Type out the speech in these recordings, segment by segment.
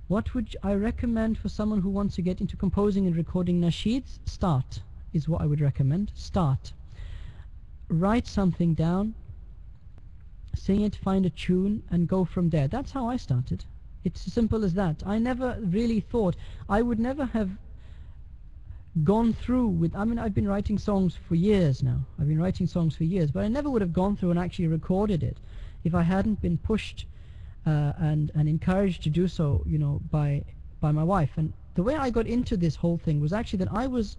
What would I recommend for someone who wants to get into composing and recording nasheeds? Start is what I would recommend. Start. Write something down, sing it, find a tune, and go from there. That's how I started. It's as simple as that. I never really thought, I would never have gone through with, I mean, I've been writing songs for years now. I've been writing songs for years, but I never would have gone through and actually recorded it if I hadn't been pushed and encouraged to do so, you know, by my wife. And the way I got into this whole thing was actually that I was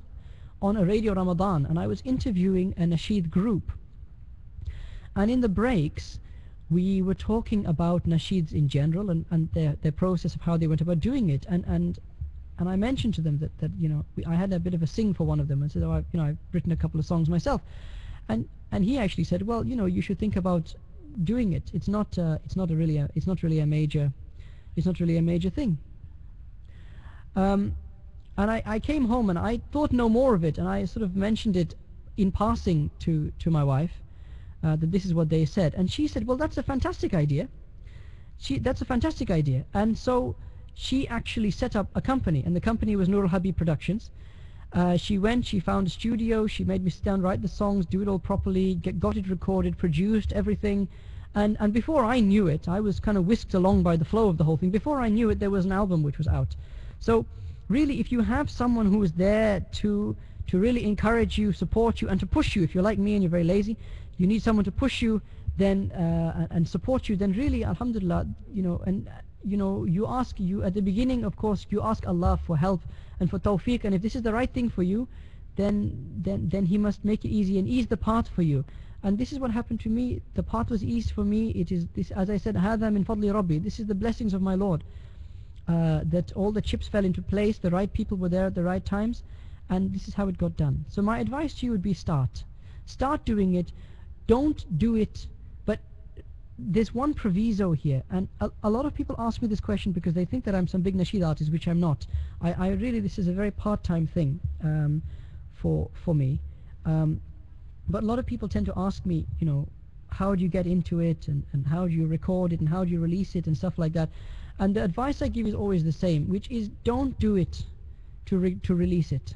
on a radio Ramadan and I was interviewing a nasheed group. And in the breaks, we were talking about nasheeds in general and their process of how they went about doing it. And I mentioned to them that you know, I had a bit of a sing for one of them and said, oh, I've written a couple of songs myself. And he actually said, well, you know, you should think about doing it. It's not really a major thing. And I came home and I thought no more of it, and I sort of mentioned it in passing to my wife, that this is what they said, and she said, well, that's a fantastic idea. That's a fantastic idea. And so she actually set up a company, and the company was al-Habib Productions. She found a studio, she made me sit down, write the songs, do it all properly, got it recorded, produced everything, and before I knew it, I was kind of whisked along by the flow of the whole thing. Before I knew it, there was an album which was out. So really, if you have someone who is there to really encourage you, support you, and to push you, if you're like me and you're very lazy, you need someone to push you, then and support you, then really, alhamdulillah, you know, and you know, you at the beginning, of course, you ask Allah for help and for tawfiq, and if this is the right thing for you, then He must make it easy and ease the path for you. And this is what happened to me. The path was eased for me. It is this, as I said, هَذَا مِنْ فَضْلِ رَبِّي. This is the blessings of my Lord, that all the chips fell into place, the right people were there at the right times, and this is how it got done. So my advice to you would be start doing it. Don't do it, but there's one proviso here, and a lot of people ask me this question because they think that I'm some big nasheed artist, which I'm not. I really, this is a very part-time thing for me. But a lot of people tend to ask me, you know, how do you get into it, and how do you record it, and how do you release it, and stuff like that. And the advice I give is always the same, which is don't do it to release it.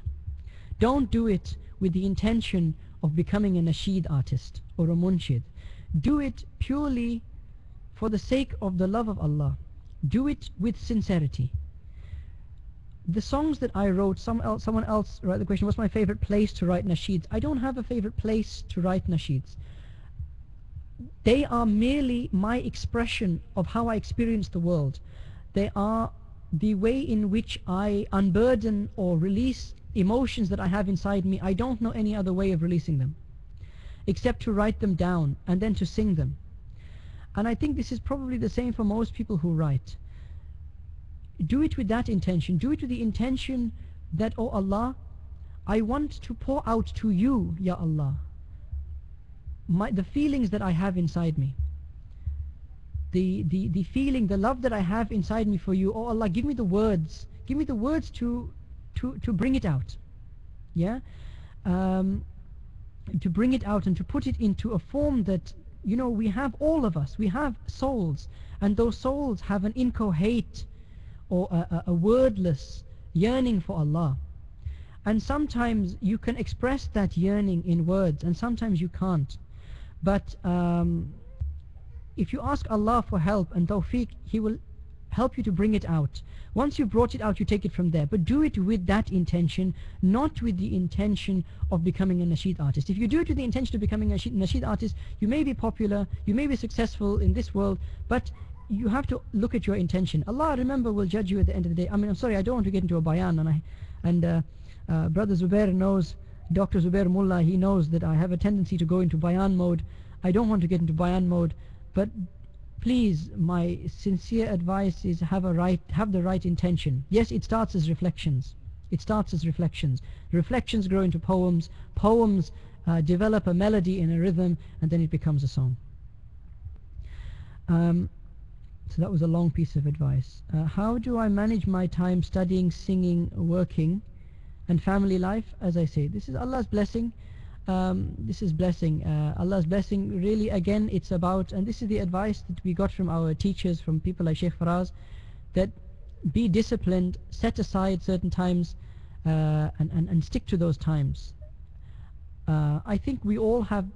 Don't do it with the intention of becoming a nasheed artist or a munshid. Do it purely for the sake of the love of Allah. Do it with sincerity. The songs that I wrote, someone else wrote the question, what's my favorite place to write nasheeds? I don't have a favorite place to write nasheeds. They are merely my expression of how I experience the world. They are the way in which I unburden or release emotions that I have inside me. I don't know any other way of releasing them except to write them down and then to sing them. And I think this is probably the same for most people who write. Do it with that intention. Do it with the intention that, oh Allah, I want to pour out to you, Ya Allah, the feelings that I have inside me. The feeling, the love that I have inside me for you. Oh Allah, give me the words. Give me the words to bring it out. Yeah? To bring it out and to put it into a form that, you know, we have, all of us, we have souls, and those souls have an incoherent or a wordless yearning for Allah. And sometimes you can express that yearning in words, and sometimes you can't. But if you ask Allah for help and tawfiq, He will help you to bring it out. Once you've brought it out, you take it from there. But do it with that intention, not with the intention of becoming a nasheed artist. If you do it with the intention of becoming a nasheed artist, you may be popular, you may be successful in this world, but you have to look at your intention. Allah, remember, will judge you at the end of the day. I mean, I'm sorry, I don't want to get into a bayan, and Brother Zubair knows, Dr. Zubair Mullah, he knows that I have a tendency to go into bayan mode. I don't want to get into bayan mode, but please, my sincere advice is have the right intention. Yes, it starts as reflections. Reflections grow into poems. Poems develop a melody and a rhythm, and then it becomes a song. So that was a long piece of advice. How do I manage my time studying, singing, working, and family life? As I say, this is Allah's blessing. This is blessing, Allah's blessing. Really, again, it's about, and this is the advice that we got from our teachers, from people like Sheikh Faraz, that be disciplined, set aside certain times, and stick to those times. I think we all have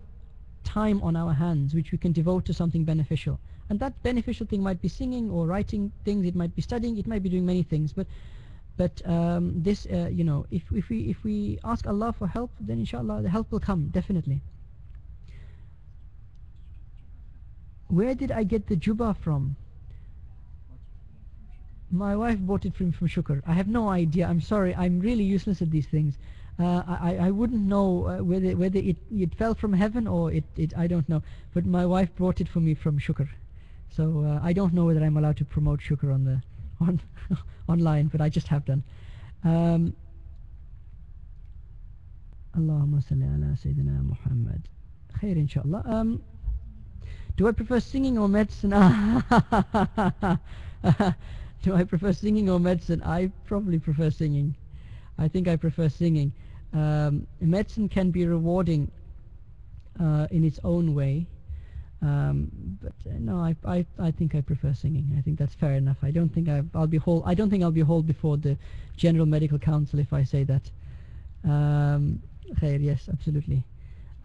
time on our hands which we can devote to something beneficial, and that beneficial thing might be singing or writing things, it might be studying, it might be doing many things, but this you know, if we ask Allah for help, then inshallah the help will come, definitely. Where did I get the jubba from? My wife bought it from Shukr. I have no idea. I'm sorry. I'm really useless at these things. I wouldn't know whether it fell from heaven or it I don't know. But my wife brought it for me from Shukr. So I don't know whether I'm allowed to promote Shukr on online, but I just have done. Allahumma salli ala Sayyidina Muhammad. Khair inshallah. Do I prefer singing or medicine? Do I prefer singing or medicine? I probably prefer singing. I think I prefer singing. Medicine can be rewarding in its own way, but no, I think I prefer singing. I think that's fair enough. I don't think I'll be whole. I don't think I'll be whole before the General Medical Council if I say that. Khair, yes, absolutely.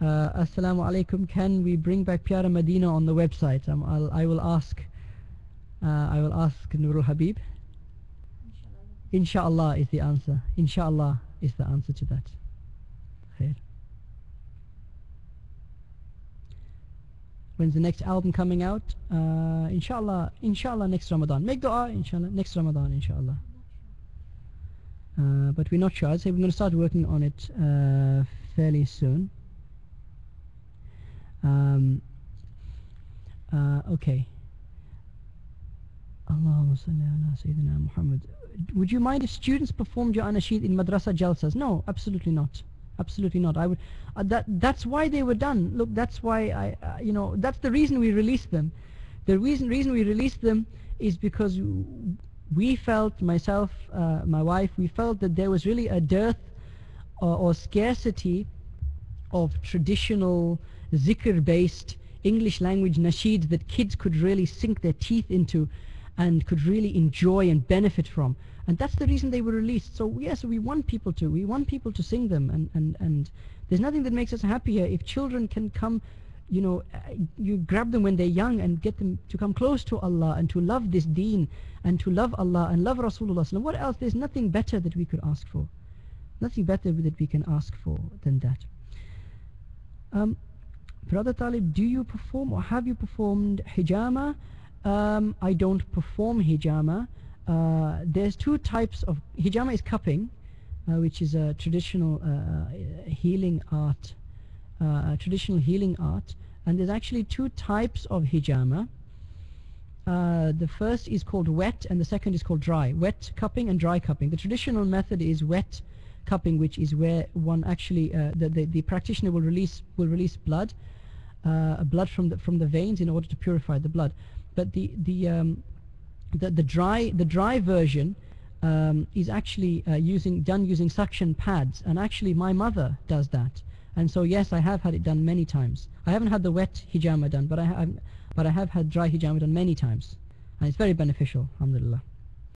Assalamu alaikum. Can we bring back Pyara Medina on the website? I will ask. I will ask Nur al-Habib. Inshallah is the answer. Inshallah is the answer to that. Khair. When's the next album coming out? Inshallah next Ramadan. Make dua, inshallah, next Ramadan, inshallah. But we're not sure. I'd say we're going to start working on it fairly soon. Okay. Allahumma salli ala Sayyidina Muhammad. Would you mind if students performed your nasheed in madrasa jalsas? No, absolutely not. Absolutely not. I would. That's why they were done. Look, that's why you know, that's the reason we released them. The reason we released them is because we felt, myself, my wife, we felt that there was really a dearth or scarcity of traditional zikr-based English language nasheeds that kids could really sink their teeth into and could really enjoy and benefit from, and that's the reason they were released. So yes, we want people to sing them, and there's nothing that makes us happier if children can come, you know, you grab them when they're young and get them to come close to Allah and to love this deen and to love Allah and love Rasulullah. What else? There's nothing better that we could ask for, nothing better that we can ask for than that. Brother Talib, do you perform or have you performed hijama? I don't perform hijama. There's two types of hijama. Is cupping, which is a traditional healing art. And there's actually two types of hijama. The first is called wet and the second is called dry. Wet cupping and dry cupping. The traditional method is wet cupping, which is where one actually the practitioner will release blood from the veins in order to purify the blood. But the dry version is actually done using suction pads, and actually my mother does that. And so yes, I have had it done many times. I haven't had the wet hijama done, but I have had dry hijama done many times, and it's very beneficial, alhamdulillah.